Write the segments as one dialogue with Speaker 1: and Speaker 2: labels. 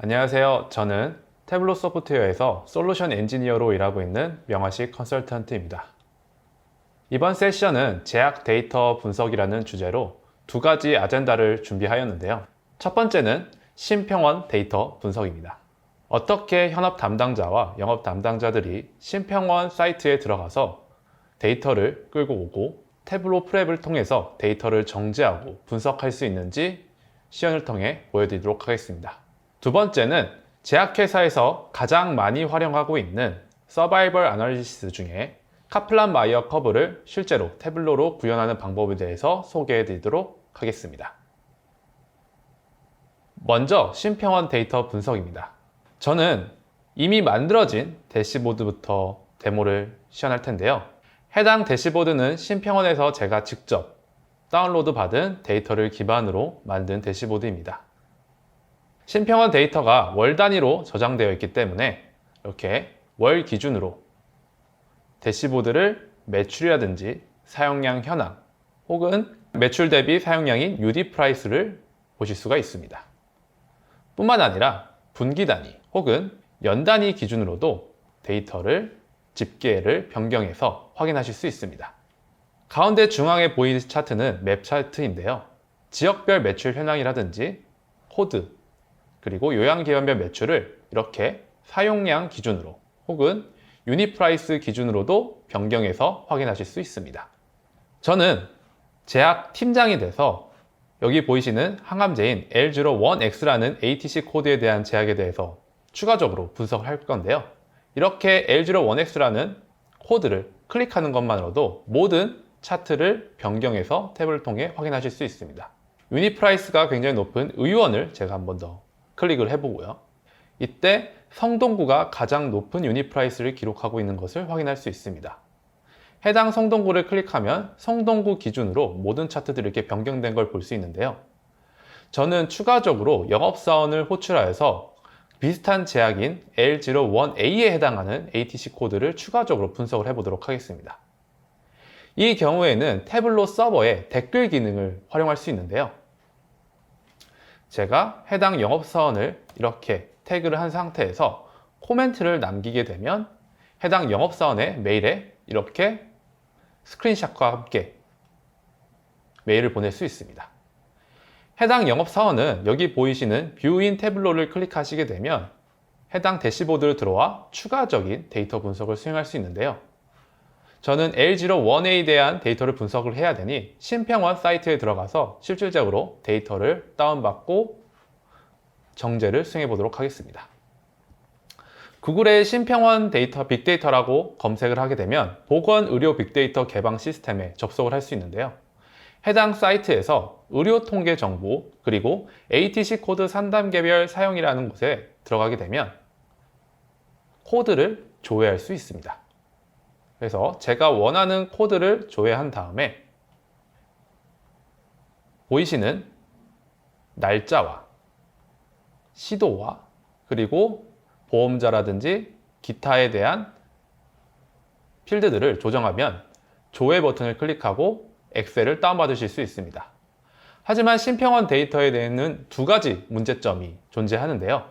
Speaker 1: 안녕하세요. 저는 태블로 소프트웨어에서 솔루션 엔지니어로 일하고 있는 명화식 컨설턴트입니다. 이번 세션은 제약 데이터 분석이라는 주제로 두 가지 아젠다를 준비하였는데요. 첫 번째는 심평원 데이터 분석입니다. 어떻게 현업 담당자와 영업 담당자들이 심평원 사이트에 들어가서 데이터를 끌고 오고 태블로 프랩을 통해서 데이터를 정제하고 분석할 수 있는지 시연을 통해 보여드리도록 하겠습니다. 두 번째는 제약회사에서 가장 많이 활용하고 있는 서바이벌 아널리시스 중에 카플란 마이어 커브를 실제로 태블로로 구현하는 방법에 대해서 소개해 드리도록 하겠습니다. 먼저 심평원 데이터 분석입니다. 저는 이미 만들어진 대시보드부터 데모를 시연할 텐데요. 해당 대시보드는 심평원에서 제가 직접 다운로드 받은 데이터를 기반으로 만든 대시보드입니다. 심평원 데이터가 월 단위로 저장되어 있기 때문에 이렇게 월 기준으로 대시보드를 매출이라든지 사용량 현황 혹은 매출 대비 사용량인 UD 프라이스를 보실 수가 있습니다. 뿐만 아니라 분기 단위 혹은 연 단위 기준으로도 데이터를 집계를 변경해서 확인하실 수 있습니다. 가운데 중앙에 보이는 차트는 맵 차트인데요. 지역별 매출 현황이라든지 코드 그리고 요양개연별 매출을 이렇게 사용량 기준으로 혹은 유닛 프라이스 기준으로도 변경해서 확인하실 수 있습니다. 저는 제약 팀장이 돼서 여기 보이시는 항암제인 L01X라는 ATC 코드에 대한 제약에 대해서 추가적으로 분석을 할 건데요. 이렇게 L01X라는 코드를 클릭하는 것만으로도 모든 차트를 변경해서 탭을 통해 확인하실 수 있습니다. 유닛 프라이스가 굉장히 높은 의원을 제가 한 번 더 클릭을 해보고요. 이때 성동구가 가장 높은 유닛 프라이스를 기록하고 있는 것을 확인할 수 있습니다. 해당 성동구를 클릭하면 성동구 기준으로 모든 차트들이 이렇게 변경된 걸 볼 수 있는데요. 저는 추가적으로 영업사원을 호출하여서 비슷한 제약인 L01A에 해당하는 ATC 코드를 추가적으로 분석을 해보도록 하겠습니다. 이 경우에는 태블로 서버에 댓글 기능을 활용할 수 있는데요. 제가 해당 영업사원을 이렇게 태그를 한 상태에서 코멘트를 남기게 되면 해당 영업사원의 메일에 이렇게 스크린샷과 함께 메일을 보낼 수 있습니다. 해당 영업사원은 여기 보이시는 뷰인 태블로를 클릭하시게 되면 해당 대시보드를 들어와 추가적인 데이터 분석을 수행할 수 있는데요. 저는 L01A에 대한 데이터를 분석을 해야 되니 심평원 사이트에 들어가서 실질적으로 데이터를 다운받고 정제를 수행해 보도록 하겠습니다. 구글의 심평원 데이터 빅데이터라고 검색을 하게 되면 보건의료 빅데이터 개방 시스템에 접속을 할 수 있는데요. 해당 사이트에서 의료 통계 정보 그리고 ATC 코드 3단계별 사용이라는 곳에 들어가게 되면 코드를 조회할 수 있습니다. 그래서 제가 원하는 코드를 조회한 다음에 보이시는 날짜와 시도와 그리고 보험자라든지 기타에 대한 필드들을 조정하면 조회 버튼을 클릭하고 엑셀을 다운받으실 수 있습니다. 하지만 심평원 데이터에 대해서는 두 가지 문제점이 존재하는데요.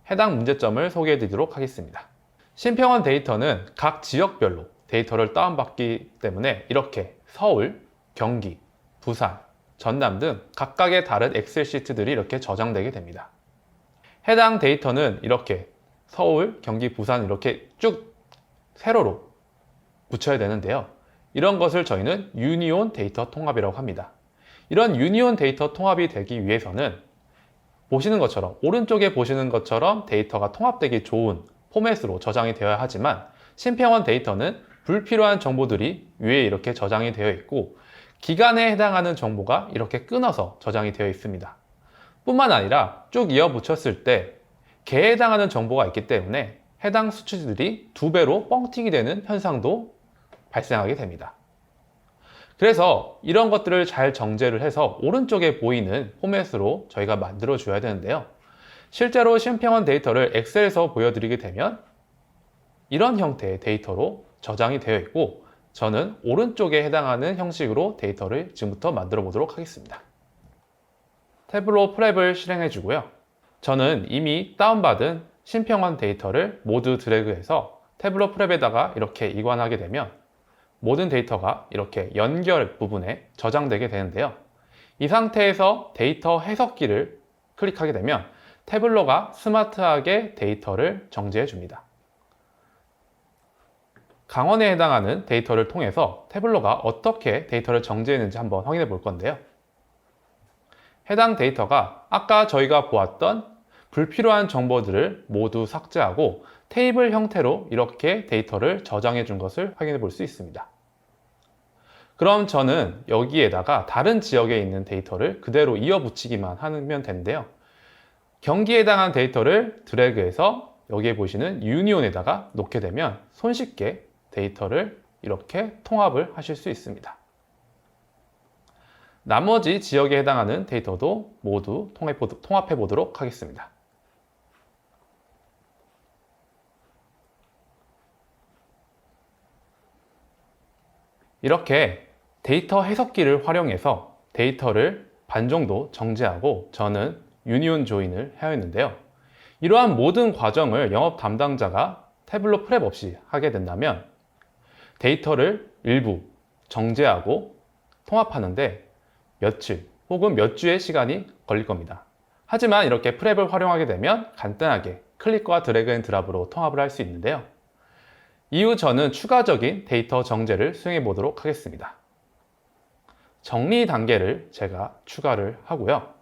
Speaker 1: 해당 문제점을 소개해 드리도록 하겠습니다. 심평원 데이터는 각 지역별로 데이터를 다운받기 때문에 이렇게 서울, 경기, 부산, 전남 등 각각의 다른 엑셀 시트들이 이렇게 저장되게 됩니다. 해당 데이터는 이렇게 서울, 경기, 부산 이렇게 쭉 세로로 붙여야 되는데요. 이런 것을 저희는 유니온 데이터 통합이라고 합니다. 이런 유니온 데이터 통합이 되기 위해서는 보시는 것처럼 오른쪽에 보시는 것처럼 데이터가 통합되기 좋은 포맷으로 저장이 되어야 하지만 심평원 데이터는 불필요한 정보들이 위에 이렇게 저장이 되어 있고 기간에 해당하는 정보가 이렇게 끊어서 저장이 되어 있습니다. 뿐만 아니라 쭉 이어 붙였을 때 개에 해당하는 정보가 있기 때문에 해당 수치들이 2배로 뻥튀기 되는 현상도 발생하게 됩니다. 그래서 이런 것들을 잘 정제를 해서 오른쪽에 보이는 포맷으로 저희가 만들어 줘야 되는데요. 실제로 심평원 데이터를 엑셀에서 보여드리게 되면 이런 형태의 데이터로 저장이 되어 있고 저는 오른쪽에 해당하는 형식으로 데이터를 지금부터 만들어 보도록 하겠습니다. 태블로 프랩을 실행해 주고요. 저는 이미 다운받은 신평원 데이터를 모두 드래그해서 태블로 프랩에다가 이렇게 이관하게 되면 모든 데이터가 이렇게 연결 부분에 저장되게 되는데요. 이 상태에서 데이터 해석기를 클릭하게 되면 태블로가 스마트하게 데이터를 정제해 줍니다. 강원에 해당하는 데이터를 통해서 태블로가 어떻게 데이터를 정제했는지 한번 확인해 볼 건데요. 해당 데이터가 아까 저희가 보았던 불필요한 정보들을 모두 삭제하고 테이블 형태로 이렇게 데이터를 저장해 준 것을 확인해 볼 수 있습니다. 그럼 저는 여기에다가 다른 지역에 있는 데이터를 그대로 이어붙이기만 하면 되는데요. 경기에 해당한 데이터를 드래그해서 여기에 보시는 유니온에다가 놓게 되면 손쉽게 데이터를 이렇게 통합을 하실 수 있습니다. 나머지 지역에 해당하는 데이터도 모두 통합해 보도록 하겠습니다. 이렇게 데이터 해석기를 활용해서 데이터를 반 정도 정제하고 저는 유니온 조인을 하였는데요. 이러한 모든 과정을 영업 담당자가 태블로 프랩 없이 하게 된다면 데이터를 일부 정제하고 통합하는데 며칠 혹은 몇 주의 시간이 걸릴 겁니다. 하지만 이렇게 프랩을 활용하게 되면 간단하게 클릭과 드래그 앤 드랍으로 통합을 할 수 있는데요. 이후 저는 추가적인 데이터 정제를 수행해 보도록 하겠습니다. 정리 단계를 제가 추가를 하고요.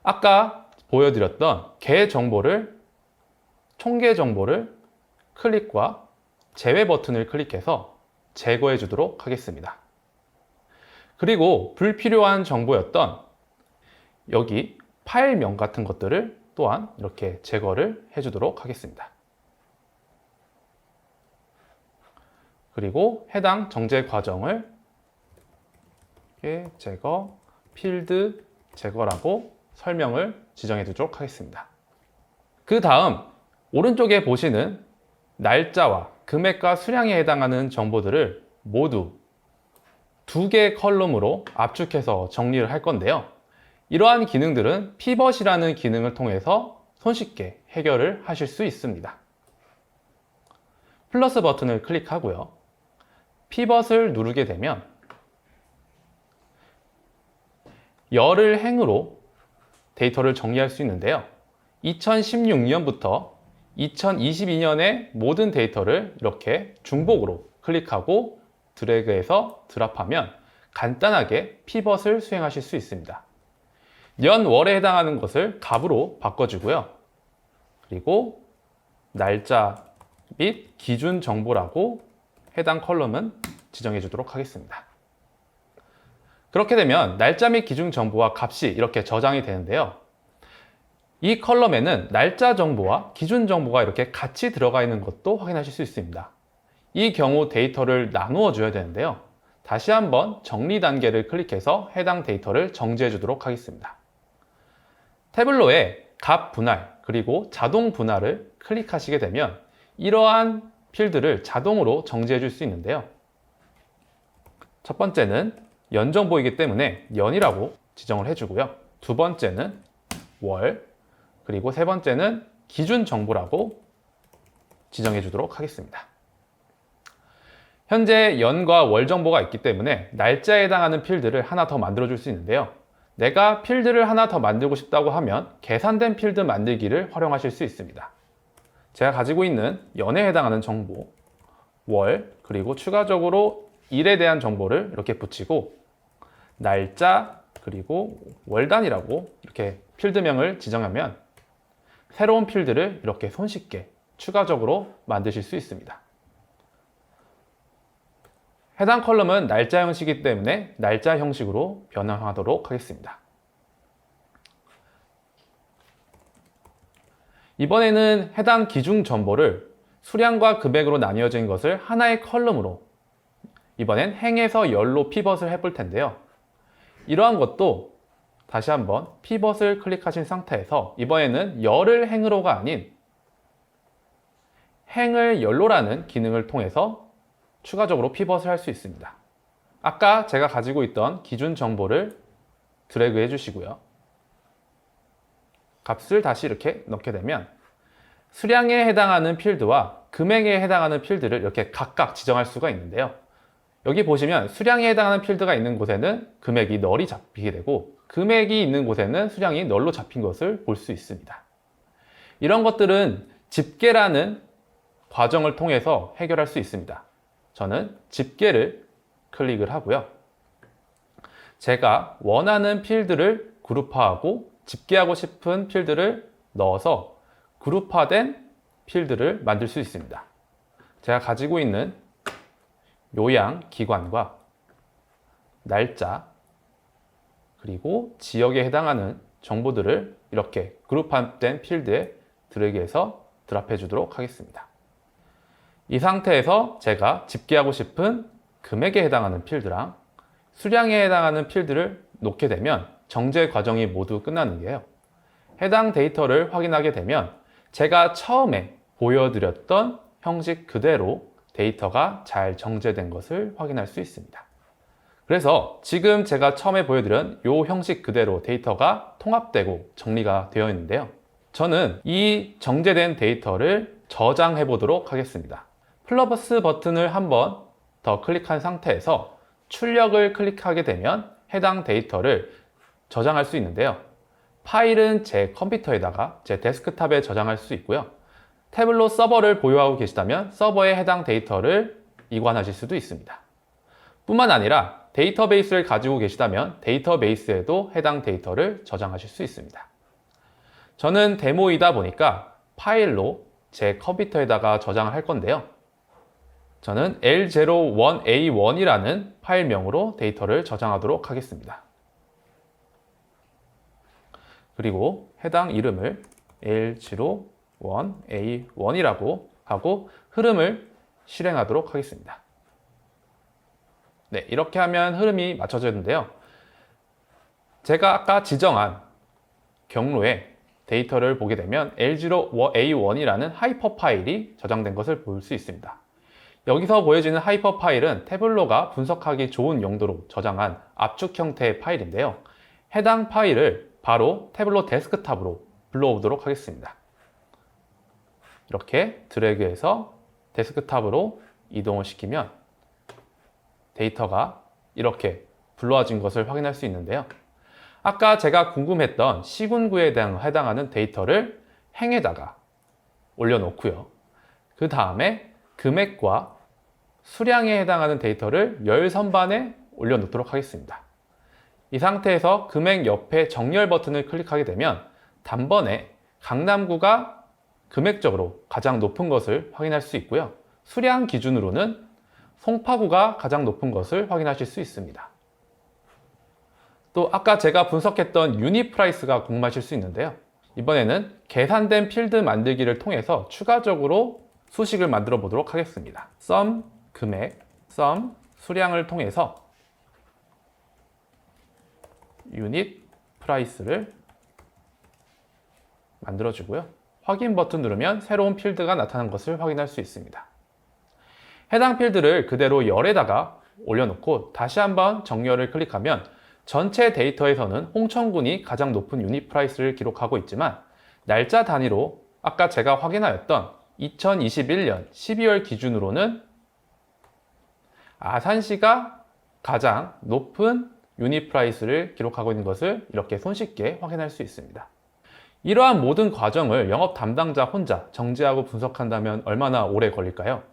Speaker 1: 아까 보여드렸던 개 정보를 총계 정보를 클릭과 제외 버튼을 클릭해서 제거해 주도록 하겠습니다. 그리고 불필요한 정보였던 여기 파일명 같은 것들을 또한 이렇게 제거를 해 주도록 하겠습니다. 그리고 해당 정제 과정을 제거, 필드 제거라고 설명을 지정해 두도록 하겠습니다. 그 다음 오른쪽에 보시는 날짜와 금액과 수량에 해당하는 정보들을 모두 2개의 컬럼으로 압축해서 정리를 할 건데요. 이러한 기능들은 피벗이라는 기능을 통해서 손쉽게 해결을 하실 수 있습니다. 플러스 버튼을 클릭하고요. 피벗을 누르게 되면 열을 행으로 데이터를 정리할 수 있는데요. 2016년부터 2022년의 모든 데이터를 이렇게 중복으로 클릭하고 드래그해서 드랍하면 간단하게 피벗을 수행하실 수 있습니다. 년, 월에 해당하는 것을 값으로 바꿔주고요. 그리고 날짜 및 기준 정보라고 해당 컬럼은 지정해 주도록 하겠습니다. 그렇게 되면 날짜 및 기준 정보와 값이 이렇게 저장이 되는데요. 이 컬럼에는 날짜 정보와 기준 정보가 이렇게 같이 들어가 있는 것도 확인하실 수 있습니다. 이 경우 데이터를 나누어 줘야 되는데요. 다시 한번 정리 단계를 클릭해서 해당 데이터를 정지해 주도록 하겠습니다. 태블로에 값 분할 그리고 자동 분할을 클릭하시게 되면 이러한 필드를 자동으로 정지해 줄 수 있는데요. 첫 번째는 연 정보이기 때문에 연이라고 지정을 해주고요. 두 번째는 월, 그리고 세 번째는 기준 정보라고 지정해 주도록 하겠습니다. 현재 연과 월 정보가 있기 때문에 날짜에 해당하는 필드를 하나 더 만들어 줄 수 있는데요. 내가 필드를 하나 더 만들고 싶다고 하면 계산된 필드 만들기를 활용하실 수 있습니다. 제가 가지고 있는 연에 해당하는 정보, 월, 그리고 추가적으로 일에 대한 정보를 이렇게 붙이고 날짜, 그리고 월단이라고 이렇게 필드명을 지정하면 새로운 필드를 이렇게 손쉽게 추가적으로 만드실 수 있습니다. 해당 컬럼은 날짜 형식이기 때문에 날짜 형식으로 변환하도록 하겠습니다. 이번에는 해당 기준 정보를 수량과 금액으로 나뉘어진 것을 하나의 컬럼으로 이번엔 행에서 열로 피벗을 해볼 텐데요. 이러한 것도 다시 한번 피벗을 클릭하신 상태에서 이번에는 열을 행으로가 아닌 행을 열로라는 기능을 통해서 추가적으로 피벗을 할 수 있습니다. 아까 제가 가지고 있던 기준 정보를 드래그 해주시고요. 값을 다시 이렇게 넣게 되면 수량에 해당하는 필드와 금액에 해당하는 필드를 이렇게 각각 지정할 수가 있는데요. 여기 보시면 수량에 해당하는 필드가 있는 곳에는 금액이 널이 잡히게 되고 금액이 있는 곳에는 수량이 널로 잡힌 것을 볼 수 있습니다. 이런 것들은 집계라는 과정을 통해서 해결할 수 있습니다. 저는 집계를 클릭을 하고요. 제가 원하는 필드를 그룹화하고 집계하고 싶은 필드를 넣어서 그룹화된 필드를 만들 수 있습니다. 제가 가지고 있는 요양 기관과 날짜 그리고 지역에 해당하는 정보들을 이렇게 그룹화된 필드에 드래그해서 드랍해 주도록 하겠습니다. 이 상태에서 제가 집계하고 싶은 금액에 해당하는 필드랑 수량에 해당하는 필드를 놓게 되면 정제 과정이 모두 끝나는 게요. 해당 데이터를 확인하게 되면 제가 처음에 보여드렸던 형식 그대로 데이터가 잘 정제된 것을 확인할 수 있습니다. 그래서 지금 제가 처음에 보여드린 이 형식 그대로 데이터가 통합되고 정리가 되어 있는데요. 저는 이 정제된 데이터를 저장해 보도록 하겠습니다. 플러스 버튼을 한번 더 클릭한 상태에서 출력을 클릭하게 되면 해당 데이터를 저장할 수 있는데요. 파일은 제 컴퓨터에다가 제 데스크탑에 저장할 수 있고요. 태블로 서버를 보유하고 계시다면 서버에 해당 데이터를 이관하실 수도 있습니다. 뿐만 아니라 데이터베이스를 가지고 계시다면 데이터베이스에도 해당 데이터를 저장하실 수 있습니다. 저는 데모이다 보니까 파일로 제 컴퓨터에다가 저장을 할 건데요. 저는 L01A1이라는 파일명으로 데이터를 저장하도록 하겠습니다. 그리고 해당 이름을 L01A1이라고 하고 흐름을 실행하도록 하겠습니다. 네, 이렇게 하면 흐름이 맞춰졌는데요. 제가 아까 지정한 경로에 데이터를 보게 되면 L0A1이라는 하이퍼 파일이 저장된 것을 볼 수 있습니다. 여기서 보여지는 하이퍼 파일은 태블로가 분석하기 좋은 용도로 저장한 압축 형태의 파일인데요. 해당 파일을 바로 태블로 데스크탑으로 불러오도록 하겠습니다. 이렇게 드래그해서 데스크탑으로 이동을 시키면 데이터가 이렇게 불러와진 것을 확인할 수 있는데요. 아까 제가 궁금했던 시군구에 해당하는 데이터를 행에다가 올려놓고요. 그 다음에 금액과 수량에 해당하는 데이터를 열 선반에 올려놓도록 하겠습니다. 이 상태에서 금액 옆에 정렬 버튼을 클릭하게 되면 단번에 강남구가 금액적으로 가장 높은 것을 확인할 수 있고요. 수량 기준으로는 송파구가 가장 높은 것을 확인하실 수 있습니다. 또 아까 제가 분석했던 유닛 프라이스가 궁금하실 수 있는데요. 이번에는 계산된 필드 만들기를 통해서 추가적으로 수식을 만들어 보도록 하겠습니다. sum 금액, sum 수량을 통해서 유닛 프라이스를 만들어 주고요. 확인 버튼 누르면 새로운 필드가 나타난 것을 확인할 수 있습니다. 해당 필드를 그대로 열에다가 올려놓고 다시 한번 정렬을 클릭하면 전체 데이터에서는 홍천군이 가장 높은 유닛 프라이스를 기록하고 있지만 날짜 단위로 아까 제가 확인하였던 2021년 12월 기준으로는 아산시가 가장 높은 유닛 프라이스를 기록하고 있는 것을 이렇게 손쉽게 확인할 수 있습니다. 이러한 모든 과정을 영업 담당자 혼자 정제하고 분석한다면 얼마나 오래 걸릴까요?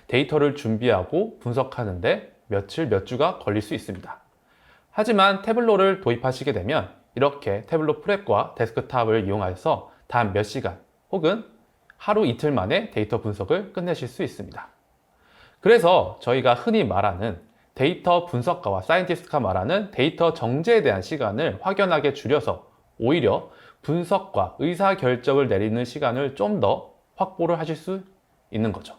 Speaker 1: 데이터를 준비하고 분석하는데 며칠, 몇 주가 걸릴 수 있습니다. 하지만 태블로를 도입하시게 되면 이렇게 태블로 프랩과 데스크탑을 이용해서 단 몇 시간 혹은 하루 이틀 만에 데이터 분석을 끝내실 수 있습니다. 그래서 저희가 흔히 말하는 데이터 분석가와 사이언티스트가 말하는 데이터 정제에 대한 시간을 확연하게 줄여서 오히려 분석과 의사결정을 내리는 시간을 좀 더 확보를 하실 수 있는 거죠.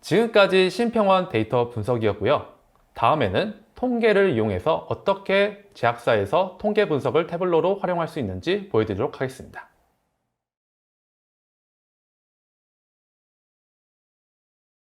Speaker 1: 지금까지 신평원 데이터 분석이었고요. 다음에는 통계를 이용해서 어떻게 제약사에서 통계 분석을 태블로로 활용할 수 있는지 보여드리도록 하겠습니다.